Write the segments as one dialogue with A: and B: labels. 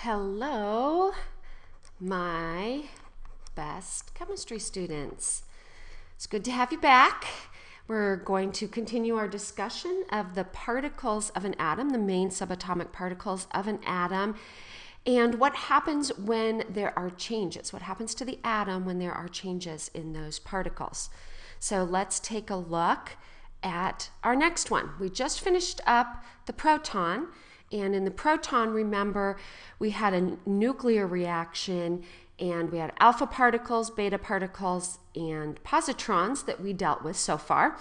A: Hello, my best chemistry students. It's good to have you back. We're going to continue our discussion of the particles of an atom, the main subatomic particles of an atom, and what happens when there are changes. What happens to the atom when there are changes in those particles? So let's take a look at our next one. We just finished up the proton. And in the proton, remember, we had a nuclear reaction and we had alpha particles, beta particles, and positrons that we dealt with so far.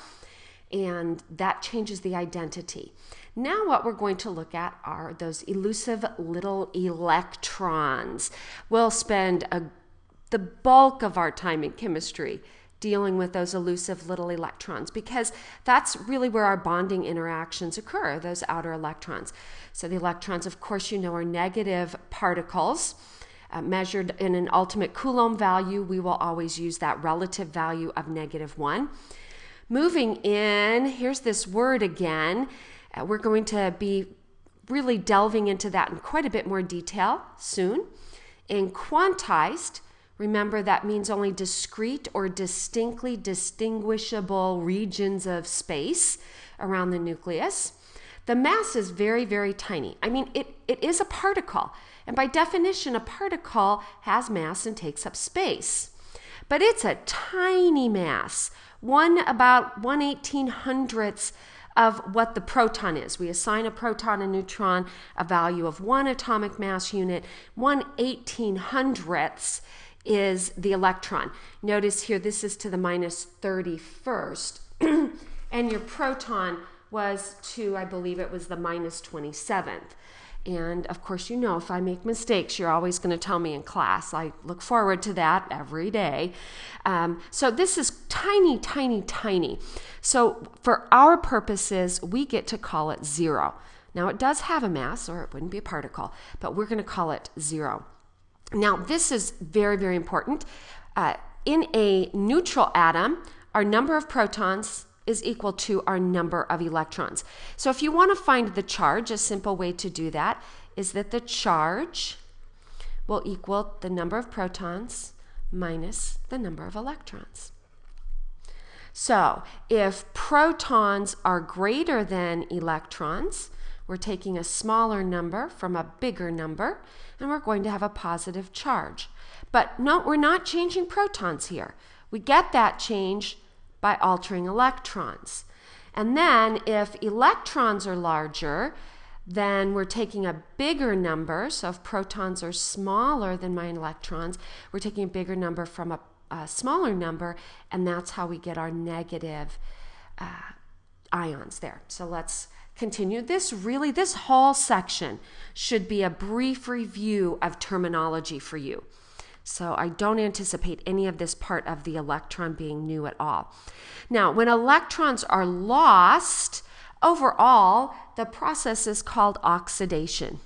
A: And that changes the identity. Now what we're going to look at are those elusive little electrons. We'll spend the bulk of our time in chemistry dealing with those elusive little electrons, because that's really where our bonding interactions occur, those outer electrons. So the electrons, of course, you know, are negative particles measured in an ultimate Coulomb value. We will always use that relative value of -1. Moving in, here's this word again. We're going to be really delving into that in quite a bit more detail soon. In quantized, remember, that means only discrete or distinctly distinguishable regions of space around the nucleus. The mass is very, very tiny. I mean, it is a particle. And by definition, a particle has mass and takes up space. But it's a tiny mass, about 1/1800th of what the proton is. We assign a proton and neutron a value of 1 atomic mass unit. 1/1800th is the electron. Notice here, this is to the -31st. And your proton was to, I believe it was the -27th. And of course, you know, if I make mistakes, you're always going to tell me in class. I look forward to that every day. So this is tiny, tiny, tiny. So for our purposes, we get to call it 0. Now, it does have a mass, or it wouldn't be a particle, but we're going to call it 0. Now, this is very, very important. In a neutral atom, our number of protons is equal to our number of electrons. So if you want to find the charge, a simple way to do that is that the charge will equal the number of protons minus the number of electrons. So if protons are greater than electrons, we're taking a smaller number from a bigger number, and we're going to have a positive charge. But no, we're not changing protons here. We get that change by altering electrons. And then if electrons are larger, then we're taking a bigger number. So if protons are smaller than my electrons, we're taking a bigger number from a smaller number, and that's how we get our negative ions there. So let's continue. This whole section should be a brief review of terminology for you. So I don't anticipate any of this part of the electron being new at all. Now, when electrons are lost, overall, the process is called oxidation.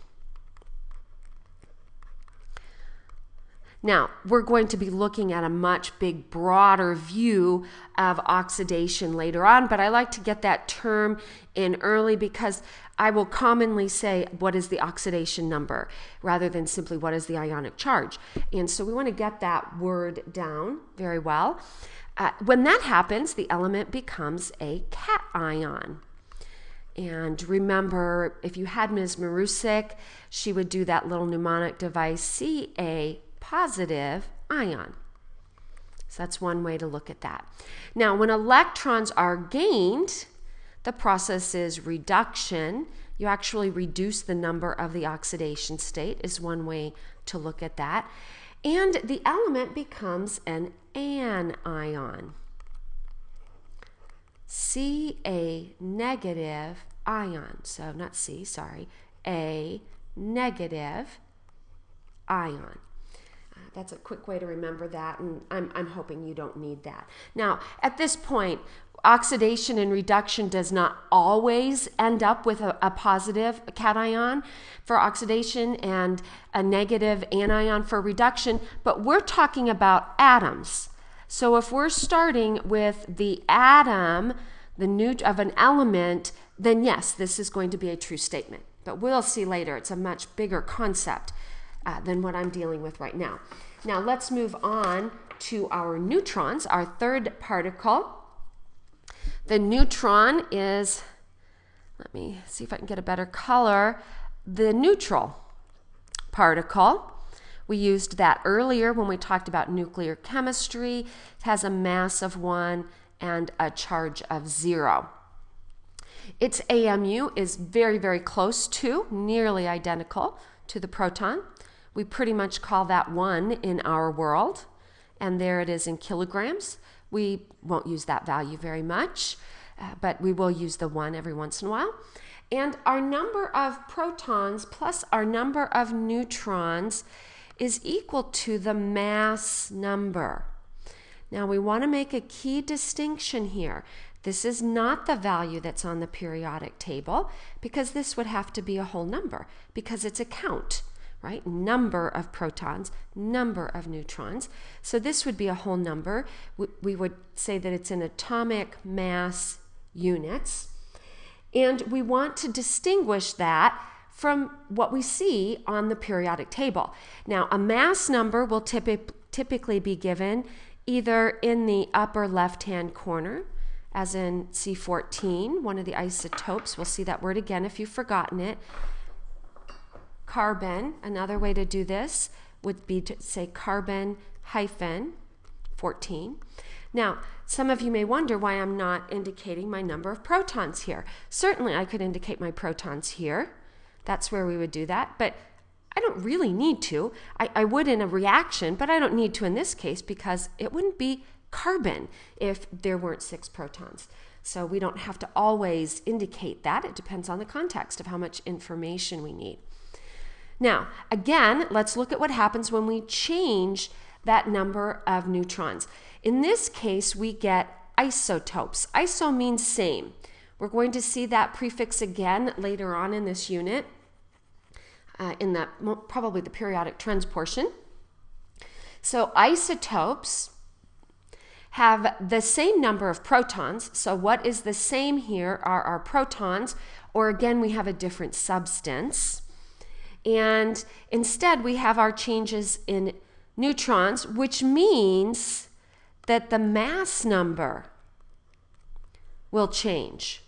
A: Now, we're going to be looking at a much broader view of oxidation later on, but I like to get that term in early because I will commonly say, what is the oxidation number, rather than simply what is the ionic charge. And so we want to get that word down very well. When that happens, the element becomes a cation. And remember, if you had Ms. Marusik, she would do that little mnemonic device, Ca positive ion. So that's one way to look at that. Now, when electrons are gained, the process is reduction. You actually reduce the number of the oxidation state is one way to look at that. And the element becomes an anion. Ca negative ion. So not C, sorry. A negative ion. That's a quick way to remember that, and I'm hoping you don't need that. Now, at this point, oxidation and reduction does not always end up with a positive cation for oxidation and a negative anion for reduction, but we're talking about atoms. So if we're starting with the atom, of an element, then yes, this is going to be a true statement. But we'll see later, it's a much bigger concept than what I'm dealing with right now. Now let's move on to our neutrons, our third particle. The neutron is, let me see if I can get a better color, the neutral particle. We used that earlier when we talked about nuclear chemistry. It has a mass of 1 and a charge of 0. Its AMU is very, very close to, nearly identical to the proton. We pretty much call that 1 in our world, and there it is in kilograms. We won't use that value very much, but we will use the 1 every once in a while. And our number of protons plus our number of neutrons is equal to the mass number. Now we want to make a key distinction here. This is not the value that's on the periodic table, because this would have to be a whole number, because it's a count, right? Number of protons, number of neutrons. So this would be a whole number. We would say that it's in atomic mass units. And we want to distinguish that from what we see on the periodic table. Now, a mass number will typically be given either in the upper left-hand corner, as in C14, one of the isotopes. We'll see that word again if you've forgotten it. Carbon, another way to do this would be to say carbon-14. Now, some of you may wonder why I'm not indicating my number of protons here. Certainly I could indicate my protons here. That's where we would do that, but I don't really need to. I would in a reaction, but I don't need to in this case because it wouldn't be carbon if there weren't 6 protons. So we don't have to always indicate that. It depends on the context of how much information we need. Now, again, let's look at what happens when we change that number of neutrons. In this case, we get isotopes. Iso means same. We're going to see that prefix again later on in this unit, in probably the periodic trends portion. So isotopes have the same number of protons. So what is the same here are our protons, or again, we have a different substance. And instead, we have our changes in neutrons, which means that the mass number will change.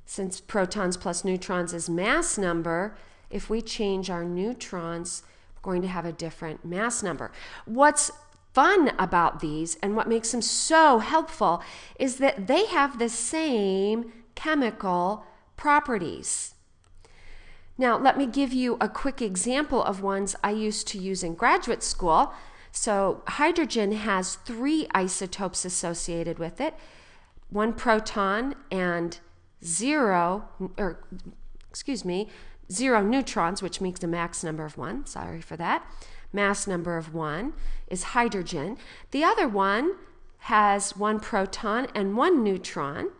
A: Since protons plus neutrons is mass number, if we change our neutrons, we're going to have a different mass number. What's fun about these and what makes them so helpful is that they have the same chemical properties. Now, let me give you a quick example of ones I used to use in graduate school. So hydrogen has 3 isotopes associated with it, 1 proton and 0 neutrons, which makes a max number of 1. Sorry for that. Mass number of 1 is hydrogen. The other one has 1 proton and 1 neutron.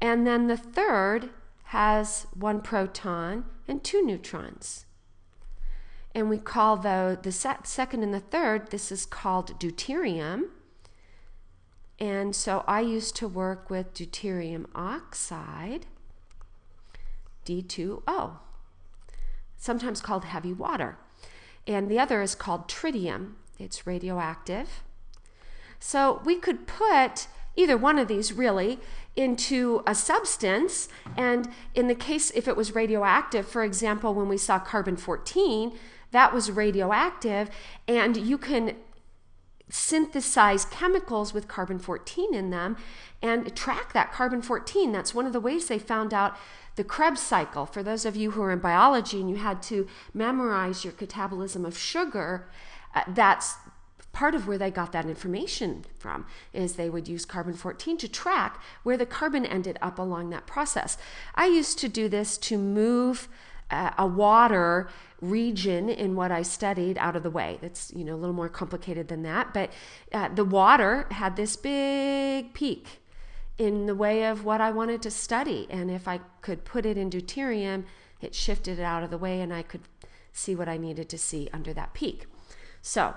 A: And then the third has 1 proton and 2 neutrons. And we call the second and the third, this is called deuterium. And so I used to work with deuterium oxide, D2O, sometimes called heavy water. And the other is called tritium. It's radioactive. So we could put either one of these really into a substance, and in the case if it was radioactive, for example, when we saw carbon-14, that was radioactive, and you can synthesize chemicals with carbon-14 in them and track that carbon-14. That's one of the ways they found out the Krebs cycle. For those of you who are in biology and you had to memorize your catabolism of sugar, that's part of where they got that information from, is they would use carbon-14 to track where the carbon ended up along that process. I used to do this to move a water region in what I studied out of the way. That's a little more complicated than that, but the water had this big peak in the way of what I wanted to study, and if I could put it in deuterium, it shifted it out of the way and I could see what I needed to see under that peak. So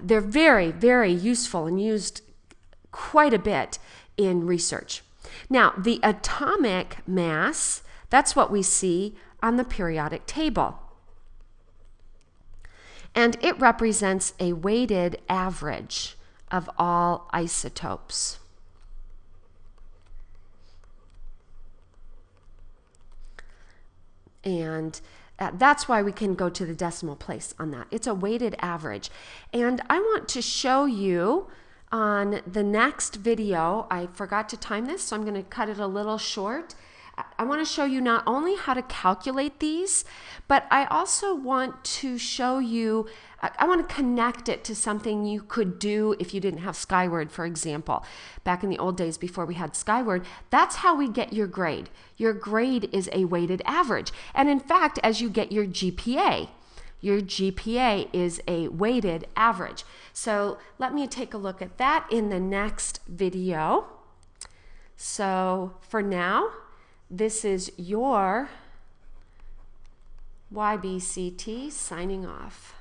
A: they're very, very useful and used quite a bit in research. Now, the atomic mass, that's what we see on the periodic table. and it represents a weighted average of all isotopes. And that's why we can go to the decimal place on that. It's a weighted average. And I want to show you on the next video, I forgot to time this, so I'm going to cut it a little short. I want to show you not only how to calculate these, but I also want to show you, I want to connect it to something you could do if you didn't have Skyward, for example. Back in the old days before we had Skyward, that's how we get your grade. Your grade is a weighted average. And in fact, as you get your GPA is a weighted average. So let me take a look at that in the next video. So for now, this is your YBCT signing off.